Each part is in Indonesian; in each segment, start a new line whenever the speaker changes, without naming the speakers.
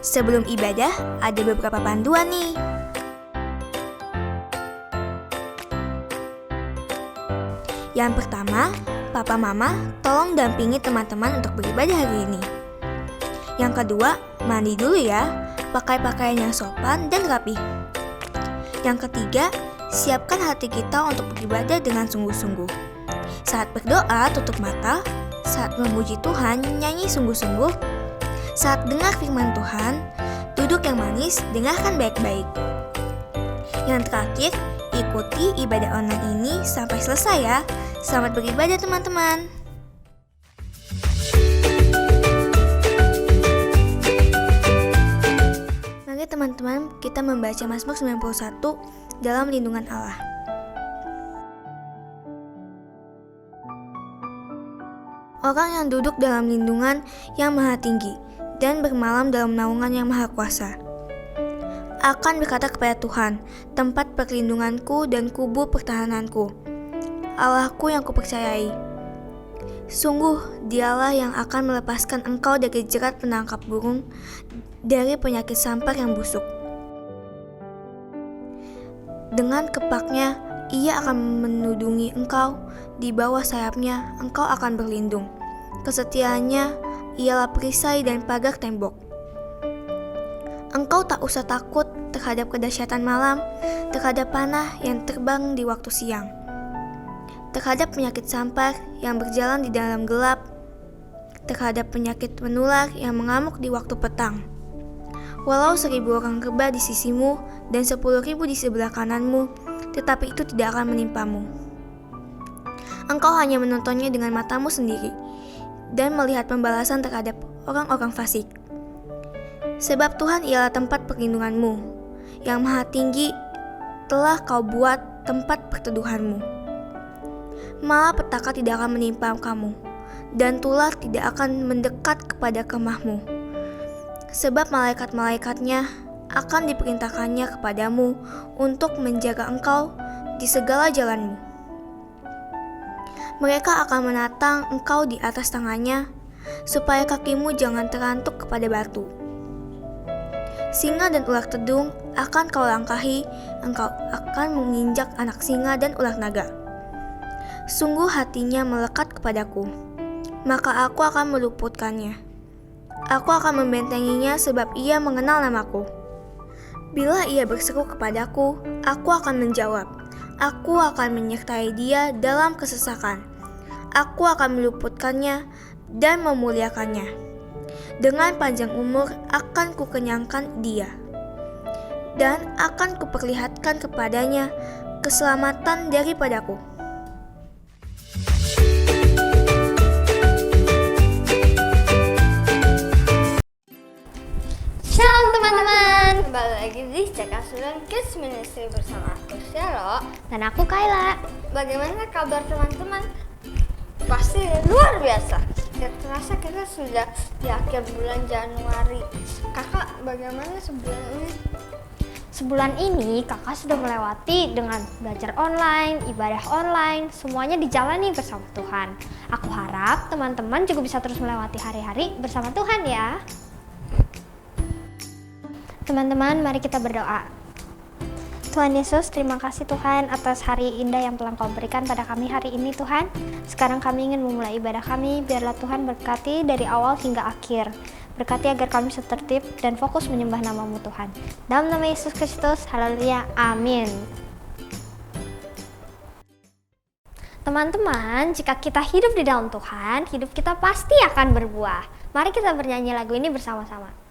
Sebelum ibadah, ada beberapa panduan nih. Yang pertama, Papa Mama tolong dampingi teman-teman untuk beribadah hari ini. Yang kedua, mandi dulu ya, pakai pakaian yang sopan dan rapi. Yang ketiga, siapkan hati kita untuk beribadah dengan sungguh-sungguh. Saat berdoa, tutup mata. Saat memuji Tuhan, nyanyi sungguh-sungguh. Saat dengar firman Tuhan, duduk yang manis, dengarkan baik-baik. Yang terakhir, ikuti ibadah online ini sampai selesai ya. Selamat beribadah teman-teman. Mari teman-teman, kita membaca Mazmur 91 dalam lindungan Allah. Orang yang duduk dalam lindungan yang maha tinggi dan bermalam dalam naungan yang maha kuasa akan berkata kepada Tuhan, tempat perlindunganku dan kubu pertahananku, Allahku yang kupercayai. Sungguh dialah yang akan melepaskan engkau dari jerat penangkap burung, dari penyakit sampar yang busuk. Dengan kepaknya ia akan menudungi engkau, di bawah sayapnya engkau akan berlindung. Kesetiaannya ialah perisai dan pagar tembok. Engkau tak usah takut terhadap kedahsyatan malam, terhadap panah yang terbang di waktu siang, terhadap penyakit sampar yang berjalan di dalam gelap, terhadap penyakit menular yang mengamuk di waktu petang. Walau 1.000 orang rebah di sisimu dan 10.000 di sebelah kananmu, tetapi itu tidak akan menimpamu. Engkau hanya menontonnya dengan matamu sendiri dan melihat pembalasan terhadap orang-orang fasik. Sebab Tuhan ialah tempat perlindunganmu, yang maha tinggi telah kau buat tempat perteduhanmu. Malah petaka tidak akan menimpa kamu, dan tulah tidak akan mendekat kepada kemahmu. Sebab malaikat-malaikatnya akan diperintahkannya kepadamu untuk menjaga engkau di segala jalanmu. Mereka akan menatang engkau di atas tangannya, supaya kakimu jangan terantuk kepada batu. Singa dan ular tedung akan kau langkahi, engkau akan menginjak anak singa dan ular naga. Sungguh hatinya melekat kepadaku, maka aku akan meluputkannya. Aku akan membentenginya sebab ia mengenal namaku. Bila ia berseru kepadaku, aku akan menjawab. Aku akan menyertai dia dalam kesesakan. Aku akan meluputkannya dan memuliakannya. Dengan panjang umur akan kukenyangkan dia, dan akan kuperlihatkan kepadanya keselamatan daripadaku.
Shalom teman-teman, kembali lagi di Cekasulan Kids Ministry bersama aku Shelo
Dan aku Kayla.
Bagaimana kabar teman-teman? Pasti luar biasa. Gak terasa kita sudah di akhir bulan Januari. Kakak, bagaimana sebulan ini?
Sebulan ini kakak sudah melewati dengan belajar online, ibadah online, semuanya dijalani bersama Tuhan. Aku harap teman-teman juga bisa terus melewati hari-hari bersama Tuhan ya. Teman-teman, mari kita berdoa. Tuhan Yesus, terima kasih Tuhan atas hari indah yang telah Kau berikan pada kami hari ini Tuhan. Sekarang kami ingin memulai ibadah kami, biarlah Tuhan berkati dari awal hingga akhir. Berkati agar kami setertib dan fokus menyembah nama-Mu Tuhan. Dalam nama Yesus Kristus, haleluya, amin. Teman-teman, jika kita hidup di dalam Tuhan, hidup kita pasti akan berbuah. Mari kita bernyanyi lagu ini bersama-sama.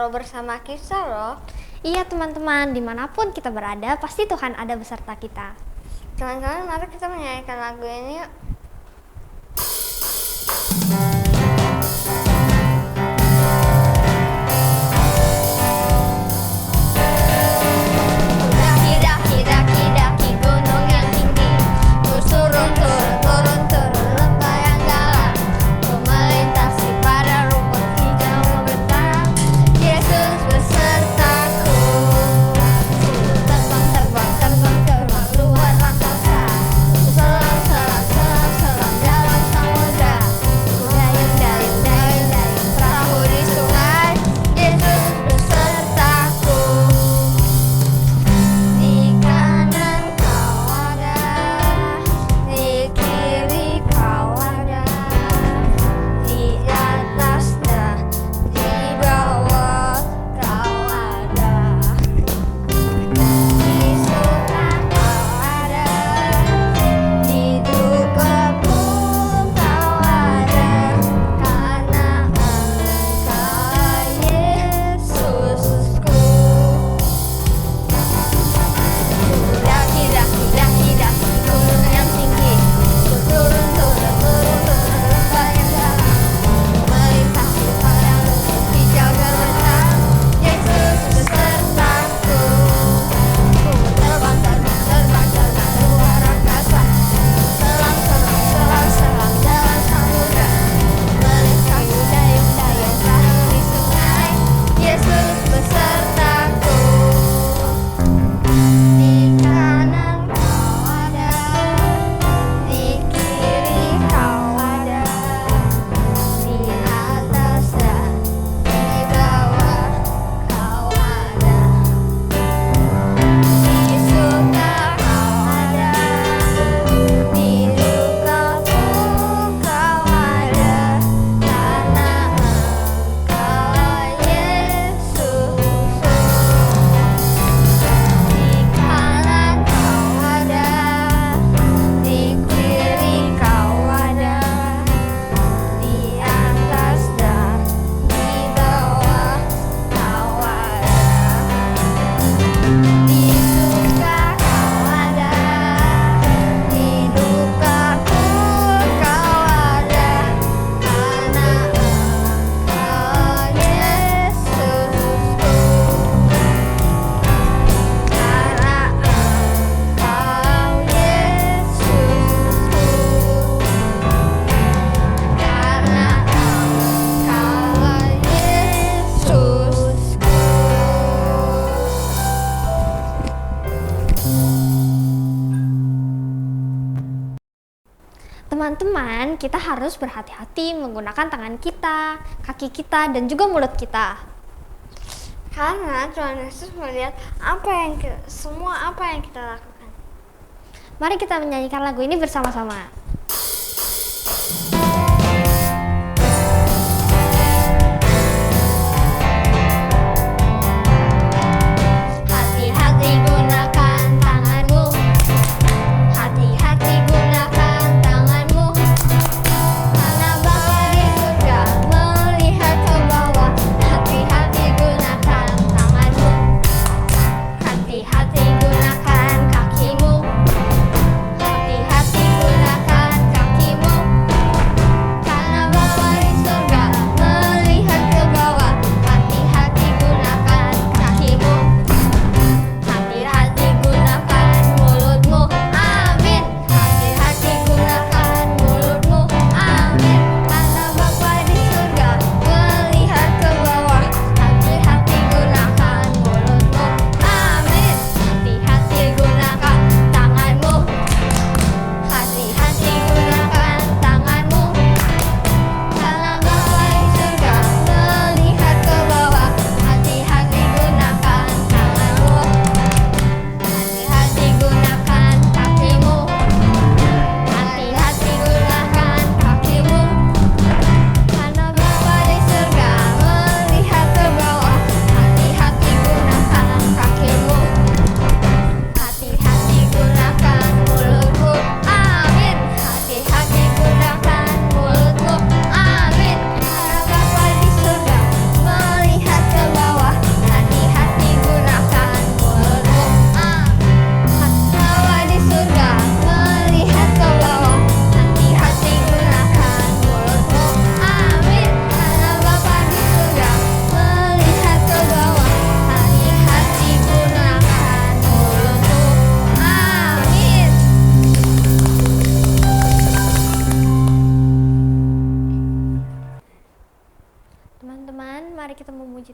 selalu bersama kita loh.
Iya teman-teman, dimanapun kita berada, pasti Tuhan ada beserta kita.
Teman-teman, mari kita menyanyikan lagu ini yuk. Daki-daki gunung yang tinggi, ku turun lembah yang dalam, ku melintasi pada rumput hijau membentang. Yesus besertaku, terbang luar angkasa, selam dalam samudra, ku dayung perahu di sungai. Yesus besertaku. Di kanan kau ada, di kiri kau ada, di atas dan di bawah kau ada, di suka kau ada, di duka pun kau ada, karena Engkau Yesusku. Daki-daki gunung yang tinggi, ku turun lembah yang dalam, ku melintasi padang rumput hijau membentang. Yesus besertaku, ku terbang luar angkasa, selam dalam samudra, melintasi dayung perahu di sungai. Yesus besertaku. Di kanan kau ada, di kiri kau ada, di atas dan di bawah kau ada, di suka kau ada, di duka pun kau ada, karena Engkau Yesusku. Di kanan kau ada, di kiri kau ada, di atas dan di bawah kau ada, di suka kau ada, di duka pun kau ada, karena Engkau Yesusku. Karena Engkau Yesusku, karena Engkau Yesusku.
Teman-teman, kita harus berhati-hati menggunakan tangan kita, kaki kita, dan juga mulut kita.
Karena Tuhan Yesus melihat semua apa yang kita lakukan.
Mari kita menyanyikan lagu ini bersama-sama.
Hati-hati gunakan tanganmu, hati-hati gunakan tanganmu, karena Bapa di surga melihat ke bawah. Hati-hati gunakan tanganmu, hati-hati gunakan kakimu, hati-hati gunakan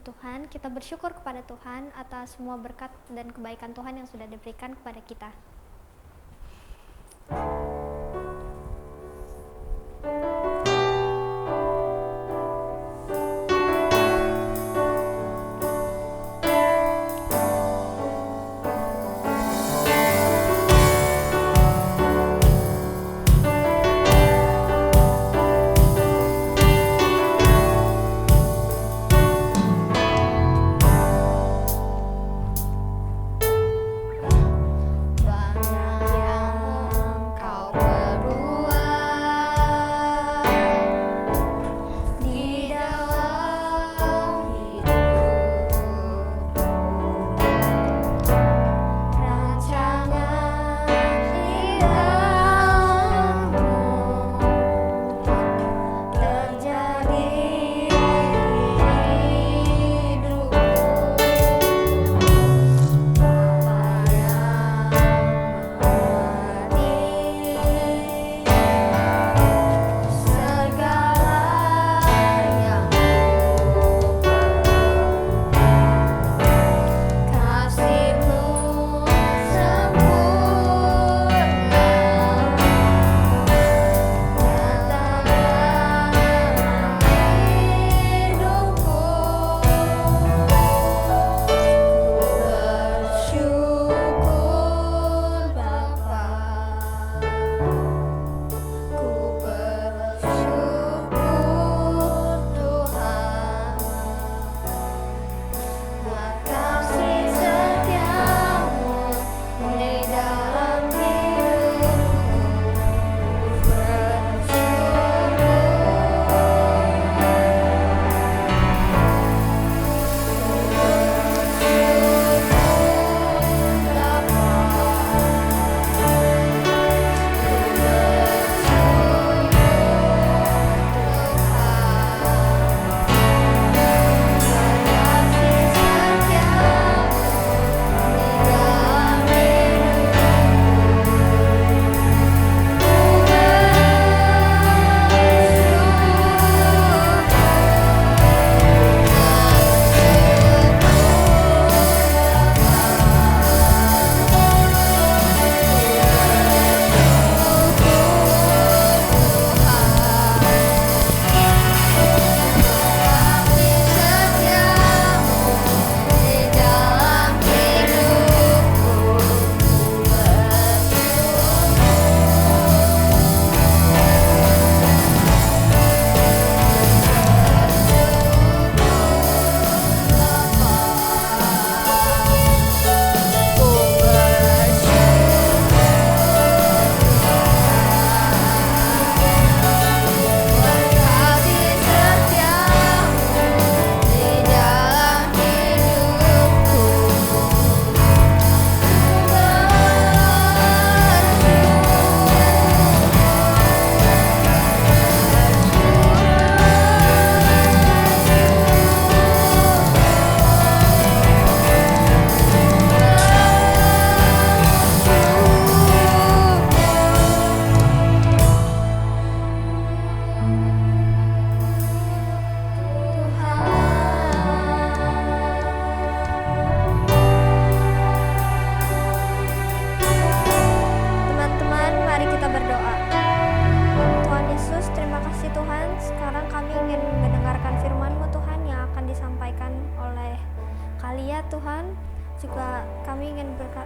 Tuhan, kita bersyukur kepada Tuhan atas semua berkat dan kebaikan Tuhan yang sudah diberikan kepada kita.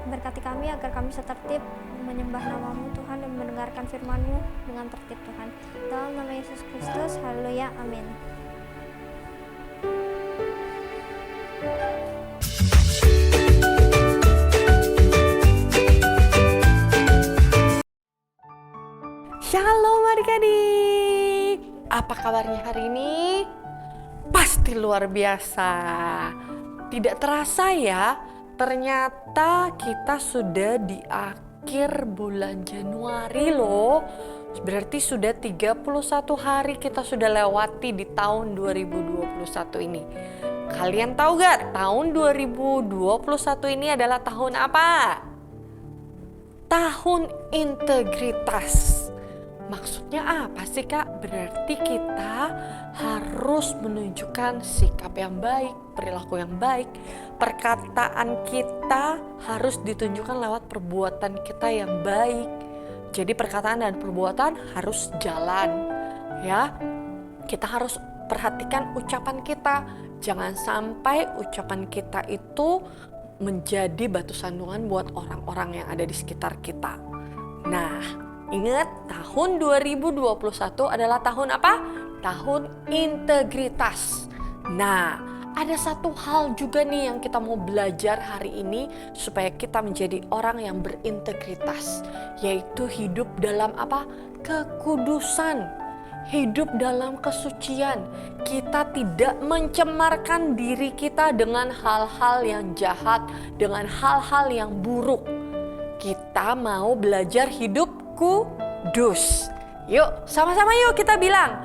Berkati kami agar kami setertib menyembah nama-Mu Tuhan dan mendengarkan firman-Mu dengan tertib Tuhan. Dalam nama Yesus Kristus, haleluya, amin.
Shalom adik-adik, apa kabarnya hari ini? Pasti luar biasa. Tidak terasa ya, ternyata kita sudah di akhir bulan Januari loh. Berarti sudah 31 hari kita sudah lewati di tahun 2021 ini. Kalian tahu gak tahun 2021 ini adalah tahun apa? Tahun integritas. Maksudnya apa sih Kak? Berarti kita harus menunjukkan sikap yang baik, perilaku yang baik. Perkataan kita harus ditunjukkan lewat perbuatan kita yang baik. Jadi perkataan dan perbuatan harus jalan, ya. Kita harus perhatikan ucapan kita. Jangan sampai ucapan kita itu menjadi batu sandungan buat orang-orang yang ada di sekitar kita. Nah, ingat tahun 2021 adalah tahun apa? Tahun integritas. Nah, ada satu hal juga nih yang kita mau belajar hari ini supaya kita menjadi orang yang berintegritas, yaitu hidup dalam apa? Kekudusan, hidup dalam kesucian. Kita tidak mencemarkan diri kita dengan hal-hal yang jahat, dengan hal-hal yang buruk. Kita mau belajar hidup kudus. Yuk, sama-sama yuk kita bilang,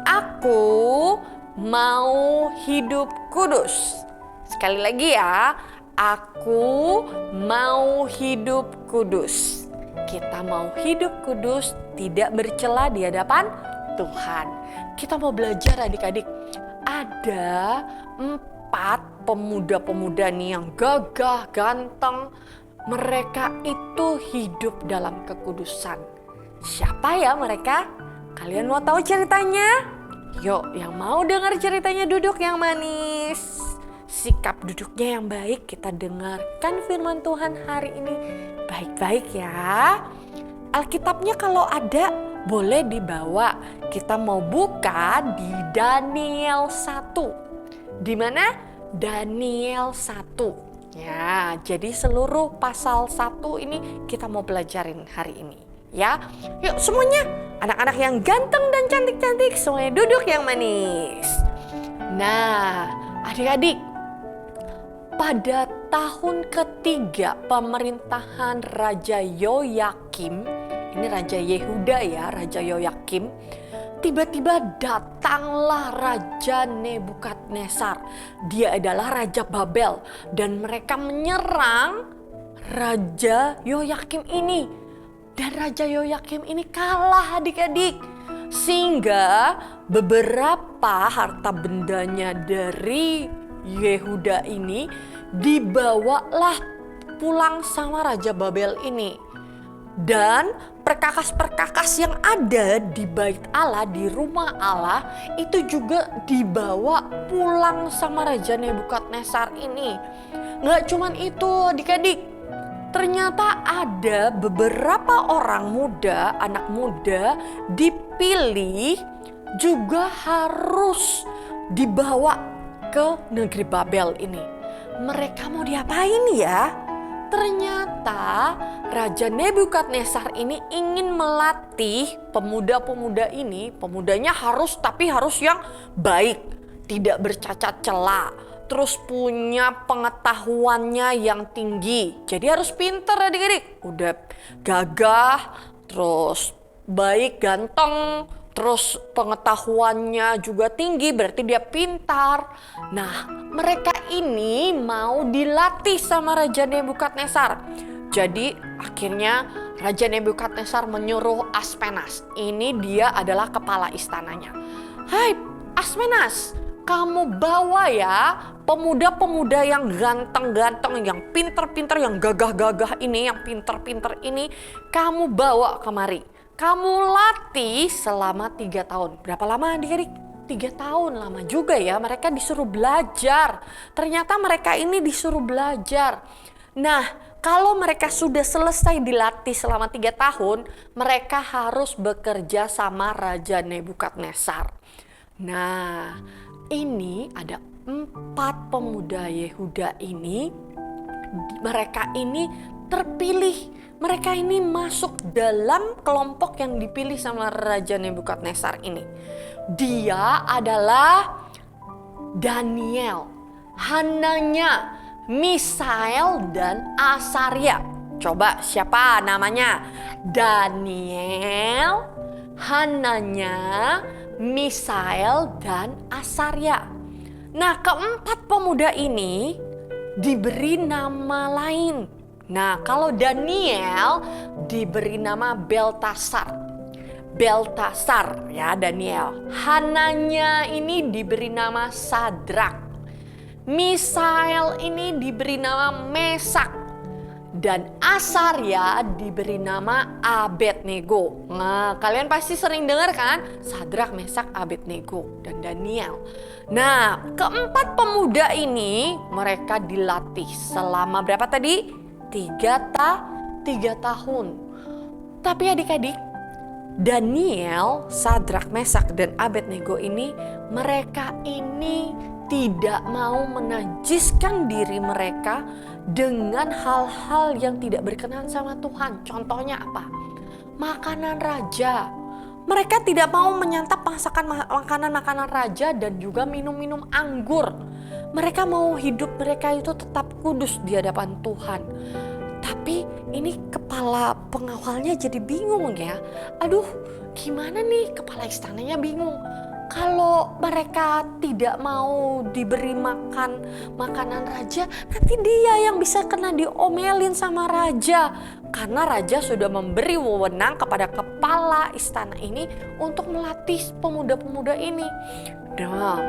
aku mau hidup kudus. Sekali lagi ya, aku mau hidup kudus. Kita mau hidup kudus, tidak bercela di hadapan Tuhan. Kita mau belajar adik-adik. Ada 4 pemuda-pemuda nih yang gagah, ganteng. Mereka itu hidup dalam kekudusan. Siapa ya mereka? Kalian mau tahu ceritanya? Yuk, yang mau dengar ceritanya duduk yang manis. Sikap duduknya yang baik. Kita dengarkan firman Tuhan hari ini baik-baik ya. Alkitabnya kalau ada boleh dibawa. Kita mau buka di Daniel 1. Di mana? Daniel 1. Ya, jadi seluruh pasal 1 ini kita mau pelajarin hari ini. Ya, yuk semuanya, anak-anak yang ganteng dan cantik-cantik, semuanya duduk yang manis. Nah, adik-adik, pada tahun ketiga pemerintahan Raja Yoyakim, ini Raja Yehuda ya, Raja Yoyakim, tiba-tiba datanglah Raja Nebukadnezar. Dia adalah Raja Babel dan mereka menyerang Raja Yoyakim ini. Dan Raja Yoyakim ini kalah adik-adik. Sehingga beberapa harta bendanya dari Yehuda ini dibawalah pulang sama Raja Babel ini. Dan perkakas-perkakas yang ada di bait Allah, di rumah Allah, itu juga dibawa pulang sama Raja Nebukadnezar ini. Nggak cuman itu adik-adik. Ternyata ada beberapa orang muda, anak muda dipilih juga harus dibawa ke negeri Babel ini. Mereka mau diapain ya? Ternyata Raja Nebukadnezar ini ingin melatih pemuda-pemuda ini. Pemudanya harus yang baik, tidak bercacat cela. Terus punya pengetahuannya yang tinggi. Jadi harus pinter adik-adik. Udah gagah, terus baik, ganteng, terus pengetahuannya juga tinggi, berarti dia pintar. Nah, mereka ini mau dilatih sama Raja Nebukadnezar. Jadi akhirnya Raja Nebukadnezar menyuruh Aspenas. Ini dia adalah kepala istananya. Hai Aspenas, kamu bawa ya pemuda-pemuda yang ganteng-ganteng, yang pinter-pinter, yang gagah-gagah ini, yang pinter-pinter ini, kamu bawa kemari. Kamu latih selama 3 tahun. Berapa lama adik-adik? 3 tahun, lama juga ya. Mereka disuruh belajar. Ternyata mereka ini disuruh belajar. Nah, kalau mereka sudah selesai dilatih selama 3 tahun, mereka harus bekerja sama Raja Nebukadnezar. Nah, ini ada 4 pemuda Yehuda ini. Mereka ini terpilih. Mereka ini masuk dalam kelompok yang dipilih sama Raja Nebukadnezar ini. Dia adalah Daniel, Hananya, Misael, dan Asaria. Coba siapa namanya? Daniel, Hananya, Misael, dan Asaria. Nah, keempat pemuda ini diberi nama lain. Nah, kalau Daniel diberi nama Beltasar. Beltasar ya Daniel. Hananya ini diberi nama Sadrak. Misael ini diberi nama Mesak, dan Asarya diberi nama Abednego. Nah, kalian pasti sering dengar kan? Sadrak, Mesak, Abednego, dan Daniel. Nah, keempat pemuda ini mereka dilatih selama berapa tadi? 3 tahun. Tapi adik-adik, Daniel, Sadrak, Mesak, dan Abednego ini, mereka ini tidak mau menajiskan diri mereka dengan hal-hal yang tidak berkenan sama Tuhan. Contohnya apa? Makanan raja. Mereka tidak mau menyantap makanan-makanan raja dan juga minum-minum anggur. Mereka mau hidup mereka itu tetap kudus di hadapan Tuhan. Tapi ini kepala pengawalnya jadi bingung ya. Aduh, gimana nih, kepala istananya bingung. Kalau mereka tidak mau diberi makan makanan raja, nanti dia yang bisa kena diomelin sama raja. Karena raja sudah memberi wewenang kepada kepala istana ini untuk melatih pemuda-pemuda ini. Nah,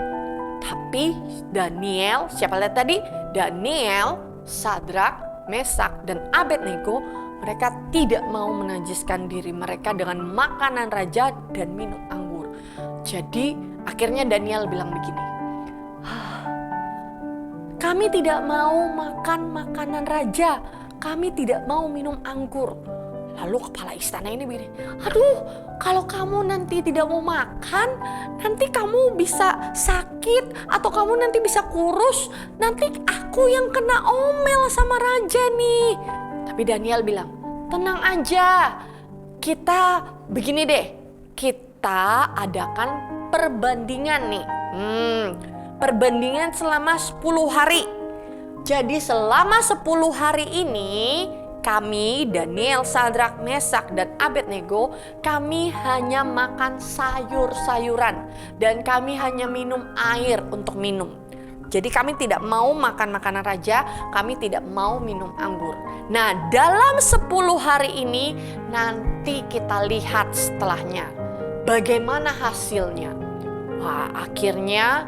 tapi Daniel, siapa lihat tadi? Daniel, Sadrak, Mesak, dan Abednego, mereka tidak mau menajiskan diri mereka dengan makanan raja dan minum anggur. Jadi akhirnya Daniel bilang begini, kami tidak mau makan makanan raja, kami tidak mau minum anggur. Lalu kepala istana ini begini, aduh, kalau kamu nanti tidak mau makan, nanti kamu bisa sakit atau kamu nanti bisa kurus, nanti aku yang kena omel sama raja nih. Tapi Daniel bilang, tenang aja, kita begini deh, kita adakan perbandingan nih. Perbandingan selama 10 hari. Jadi selama 10 hari ini kami, Daniel, Sadrak, Mesak, dan Abednego, kami hanya makan sayur-sayuran dan kami hanya minum air untuk minum. Jadi kami tidak mau makan makanan raja, kami tidak mau minum anggur. Nah, dalam 10 hari ini nanti kita lihat setelahnya bagaimana hasilnya. Wah, akhirnya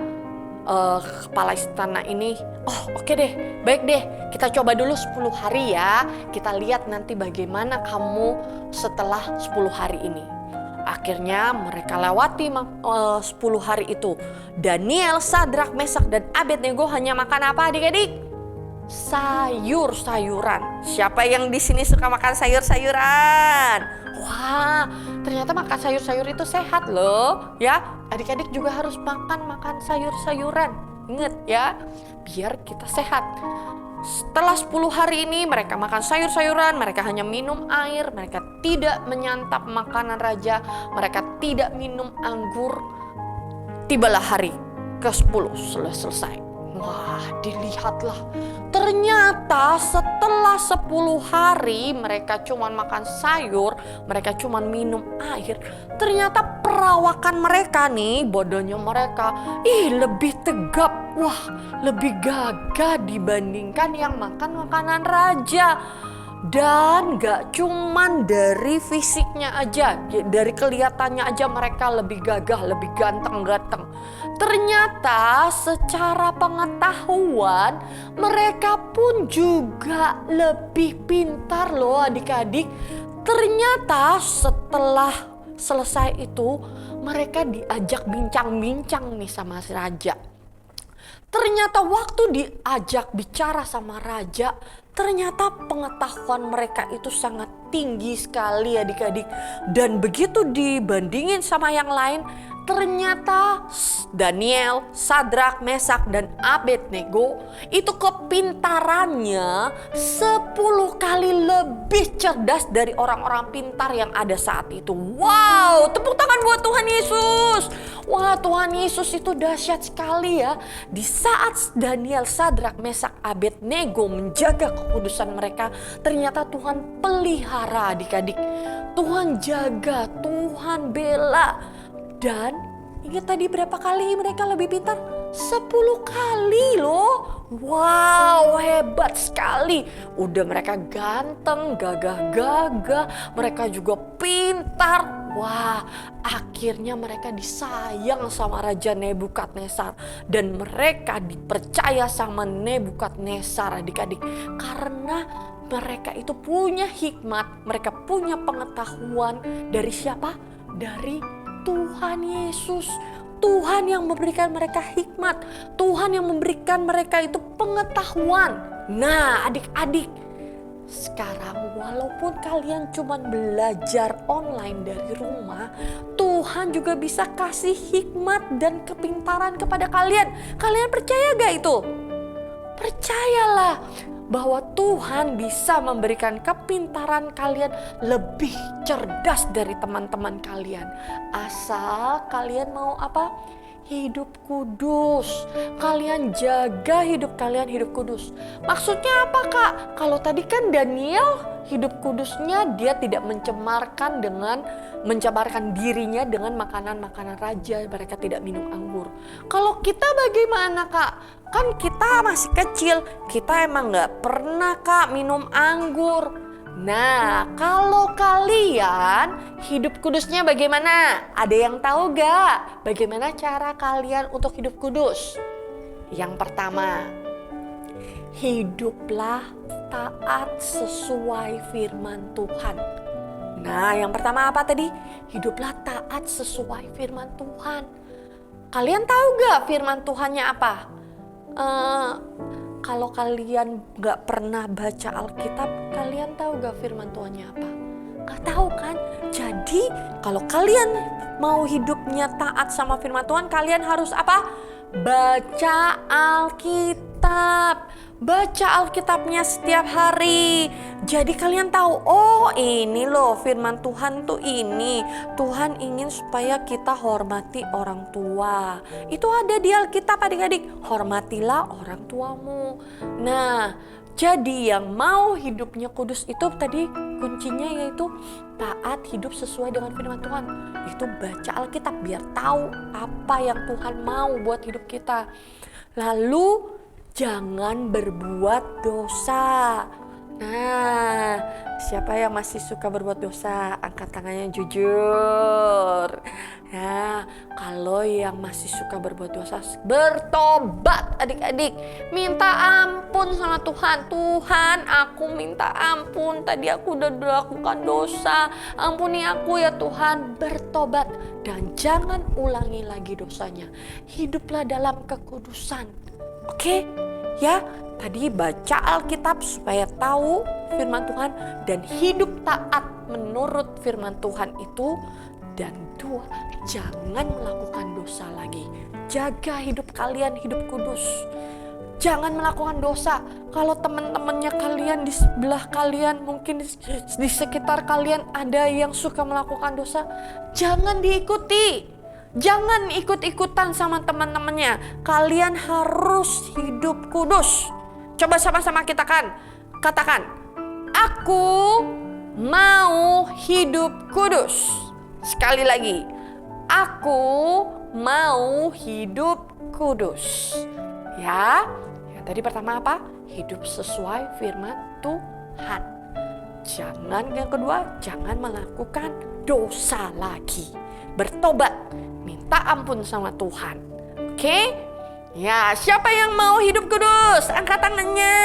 kepala istana ini, oke deh, baik deh, kita coba dulu 10 hari ya. Kita lihat nanti bagaimana kamu setelah 10 hari ini. Akhirnya mereka lewati 10 hari itu. Daniel, Sadrak, Mesak, dan Abednego hanya makan apa adik-adik? Sayur-sayuran. Siapa yang di sini suka makan sayur-sayuran? Wah, ternyata makan sayur-sayur itu sehat loh ya. Adik-adik juga harus makan sayur-sayuran. Ingat ya, biar kita sehat. Setelah 10 hari ini mereka makan sayur-sayuran, mereka hanya minum air, mereka tidak menyantap makanan raja, mereka tidak minum anggur. Tibalah hari ke-10 selesai. Wah, dilihatlah. Ternyata setelah 10 hari mereka cuma makan sayur, mereka cuma minum air. Ternyata perawakan mereka nih, badannya mereka lebih tegap. Wah, lebih gagah dibandingkan yang makan makanan raja. Dan gak cuman dari fisiknya aja, dari kelihatannya aja mereka lebih gagah, lebih ganteng-ganteng. Ternyata secara pengetahuan mereka pun juga lebih pintar loh adik-adik. Ternyata setelah selesai itu mereka diajak bincang-bincang nih sama si raja. Ternyata waktu diajak bicara sama raja, ternyata pengetahuan mereka itu sangat tinggi sekali adik-adik. Dan begitu dibandingin sama yang lain, ternyata Daniel, Sadrak, Mesak, dan Abednego itu kepintarannya 10 kali lebih cerdas dari orang-orang pintar yang ada saat itu. Wow, tepuk tangan buat Tuhan Yesus. Wah, Tuhan Yesus itu dahsyat sekali ya. Di saat Daniel, Sadrak, Mesak, Abednego menjaga kekudusan mereka, ternyata Tuhan pelihara adik-adik. Tuhan jaga, Tuhan bela. Dan ingat tadi berapa kali mereka lebih pintar? 10 kali loh. Wow, hebat sekali. Udah mereka ganteng, gagah-gagah, mereka juga pintar. Wah, akhirnya mereka disayang sama Raja Nebukadnezar. Dan mereka dipercaya sama Nebukadnezar, adik-adik. Karena mereka itu punya hikmat, mereka punya pengetahuan dari siapa? Dari Tuhan Yesus. Tuhan yang memberikan mereka hikmat, Tuhan yang memberikan mereka itu pengetahuan. Nah, adik-adik, sekarang walaupun kalian cuma belajar online dari rumah, Tuhan juga bisa kasih hikmat dan kepintaran kepada kalian. Kalian percaya gak itu? Percayalah bahwa Tuhan bisa memberikan kepintaran kalian lebih cerdas dari teman-teman kalian. Asal kalian mau apa? Hidup kudus. Kalian jaga hidup kalian hidup kudus. Maksudnya apa, Kak? Kalau tadi kan Daniel hidup kudusnya dia tidak mencemarkan dirinya dengan makanan-makanan raja. Mereka tidak minum anggur. Kalau kita bagaimana, Kak? Kan kita masih kecil, kita emang gak pernah, Kak, minum anggur. Nah, kalau kalian hidup kudusnya bagaimana? Ada yang tahu gak bagaimana cara kalian untuk hidup kudus? Yang pertama, hiduplah taat sesuai firman Tuhan. Nah, yang pertama apa tadi? Hiduplah taat sesuai firman Tuhan. Kalian tahu gak firman Tuhannya apa? Kalau kalian gak pernah baca Alkitab, kalian tahu gak firman Tuhannya apa? Gak tahu kan? Jadi kalau kalian mau hidupnya taat sama firman Tuhan, kalian harus apa? Baca Alkitab. Baca Alkitabnya setiap hari. Jadi kalian tahu, oh ini loh firman Tuhan tuh ini. Tuhan ingin supaya kita hormati orang tua. Itu ada di Alkitab, adik-adik. Hormatilah orang tuamu. Nah, jadi yang mau hidupnya kudus itu tadi kuncinya yaitu taat hidup sesuai dengan firman Tuhan. Itu baca Alkitab biar tahu apa yang Tuhan mau buat hidup kita. Lalu jangan berbuat dosa. Nah, siapa yang masih suka berbuat dosa? Angkat tangannya jujur. Nah, kalau yang masih suka berbuat dosa, bertobat adik-adik. Minta ampun sama Tuhan. Tuhan, aku minta ampun. Tadi aku udah melakukan dosa. Ampuni aku ya Tuhan. Bertobat dan jangan ulangi lagi dosanya. Hiduplah dalam kekudusan. Oke, ya tadi baca Alkitab supaya tahu firman Tuhan dan hidup taat menurut firman Tuhan itu. Dan dua, jangan melakukan dosa lagi. Jaga hidup kalian hidup kudus. Jangan melakukan dosa. Kalau teman-temannya kalian di sebelah kalian, mungkin di sekitar kalian ada yang suka melakukan dosa, jangan diikuti. Jangan ikut-ikutan sama teman-temannya. Kalian harus hidup kudus. Coba sama-sama kita katakan, aku mau hidup kudus. Sekali lagi, aku mau hidup kudus. Ya, tadi pertama apa? Hidup sesuai firman Tuhan. Jangan, yang kedua, jangan melakukan dosa lagi. Bertobat, minta ampun sama Tuhan. Oke? Ya, siapa yang mau hidup kudus? Angkat tangannya.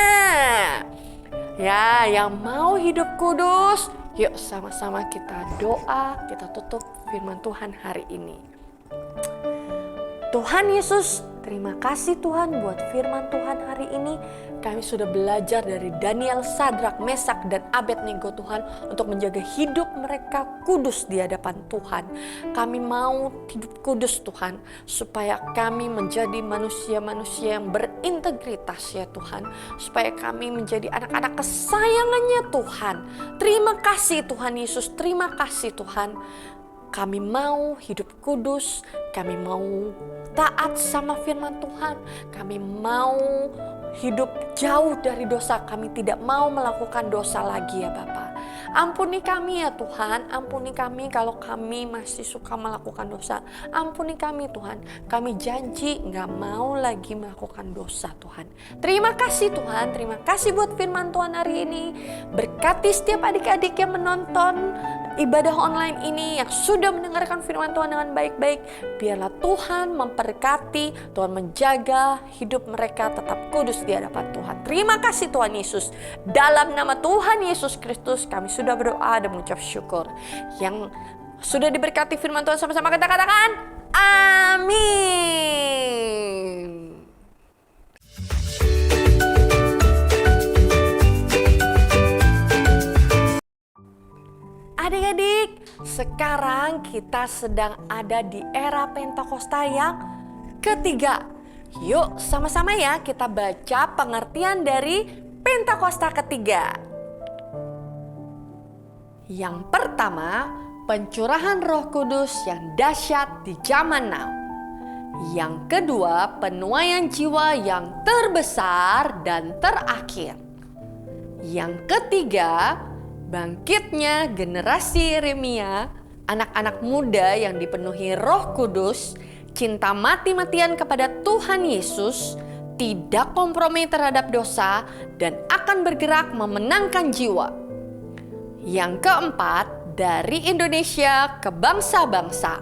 Ya, yang mau hidup kudus, yuk sama-sama kita doa, kita tutup firman Tuhan hari ini. Tuhan Yesus, terima kasih Tuhan buat firman Tuhan hari ini. Kami sudah belajar dari Daniel, Sadrak, Mesak, dan Abednego Tuhan untuk menjaga hidup mereka kudus di hadapan Tuhan. Kami mau hidup kudus Tuhan, supaya kami menjadi manusia-manusia yang berintegritas ya Tuhan. Supaya kami menjadi anak-anak kesayangannya Tuhan. Terima kasih Tuhan Yesus, terima kasih Tuhan. Kami mau hidup kudus, kami mau taat sama firman Tuhan, kami mau hidup jauh dari dosa, kami tidak mau melakukan dosa lagi ya Bapa. Ampuni kami ya Tuhan, ampuni kami kalau kami masih suka melakukan dosa. Ampuni kami Tuhan, kami janji gak mau lagi melakukan dosa Tuhan. Terima kasih Tuhan, terima kasih buat firman Tuhan hari ini. Berkati setiap adik-adik yang menonton ibadah online ini, yang sudah mendengarkan firman Tuhan dengan baik-baik. Biarlah Tuhan memberkati, Tuhan menjaga hidup mereka tetap kudus di hadapan Tuhan. Terima kasih Tuhan Yesus. Dalam nama Tuhan Yesus Kristus kami sudah berdoa dan mengucap syukur. Yang sudah diberkati firman Tuhan sama-sama kita katakan amin. Adik-adik, sekarang kita sedang ada di era Pentakosta yang ketiga. Yuk sama-sama ya kita baca pengertian dari Pentakosta ketiga. Yang pertama, pencurahan Roh Kudus yang dahsyat di zaman now. Yang kedua, penuaian jiwa yang terbesar dan terakhir. Yang ketiga, bangkitnya generasi Yeremia, anak-anak muda yang dipenuhi Roh Kudus, cinta mati-matian kepada Tuhan Yesus, tidak kompromi terhadap dosa, dan akan bergerak memenangkan jiwa. Yang keempat, dari Indonesia ke bangsa-bangsa.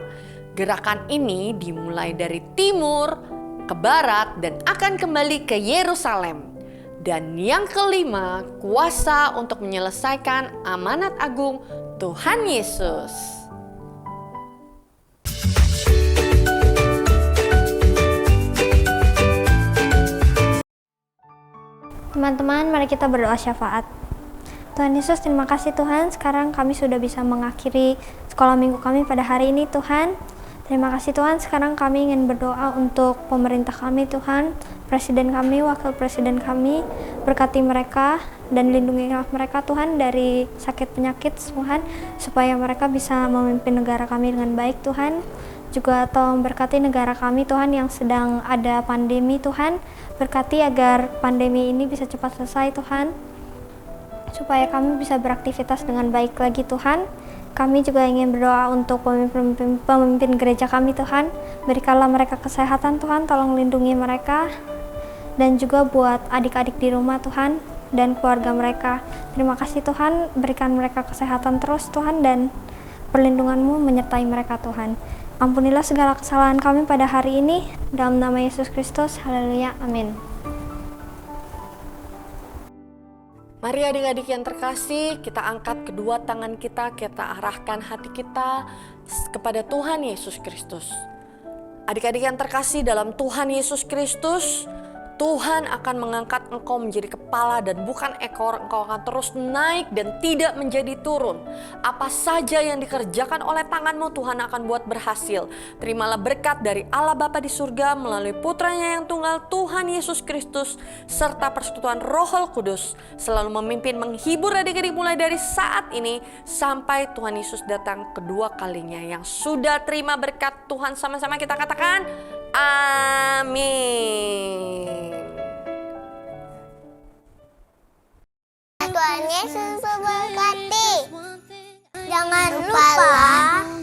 Gerakan ini dimulai dari timur ke barat dan akan kembali ke Yerusalem. Dan yang kelima, kuasa untuk menyelesaikan amanat agung Tuhan Yesus.
Teman-teman, mari kita berdoa syafaat. Tuhan Yesus, terima kasih Tuhan. Sekarang kami sudah bisa mengakhiri sekolah minggu kami pada hari ini Tuhan. Terima kasih Tuhan, sekarang kami ingin berdoa untuk pemerintah kami Tuhan, presiden kami, wakil presiden kami, berkati mereka dan lindungi mereka Tuhan dari sakit penyakit Tuhan, supaya mereka bisa memimpin negara kami dengan baik Tuhan. Juga tolong berkati negara kami Tuhan yang sedang ada pandemi Tuhan, berkati agar pandemi ini bisa cepat selesai Tuhan, supaya kami bisa beraktivitas dengan baik lagi Tuhan. Kami juga ingin berdoa untuk pemimpin gereja kami Tuhan. Berikanlah mereka kesehatan Tuhan, tolong lindungi mereka. Dan juga buat adik-adik di rumah Tuhan dan keluarga mereka. Terima kasih Tuhan, berikan mereka kesehatan terus Tuhan dan perlindungan-Mu menyertai mereka Tuhan. Ampunilah segala kesalahan kami pada hari ini. Dalam nama Yesus Kristus, haleluya, amin.
Mari adik-adik yang terkasih, kita angkat kedua tangan kita arahkan hati kita kepada Tuhan Yesus Kristus. Adik-adik yang terkasih dalam Tuhan Yesus Kristus, Tuhan akan mengangkat engkau menjadi kepala dan bukan ekor. Engkau akan terus naik dan tidak menjadi turun. Apa saja yang dikerjakan oleh tanganmu, Tuhan akan buat berhasil. Terimalah berkat dari Allah Bapa di surga melalui putranya yang tunggal Tuhan Yesus Kristus, serta persekutuan Roh Kudus selalu memimpin menghibur adik-adik mulai dari saat ini sampai Tuhan Yesus datang kedua kalinya. Yang sudah terima berkat Tuhan, sama-sama kita katakan amin.
Tuhan Yesus memberkati. Jangan lupa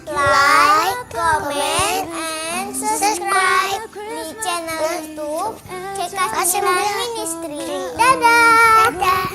like, comment, and subscribe di channel YouTube CK9 Ministry. Dadah.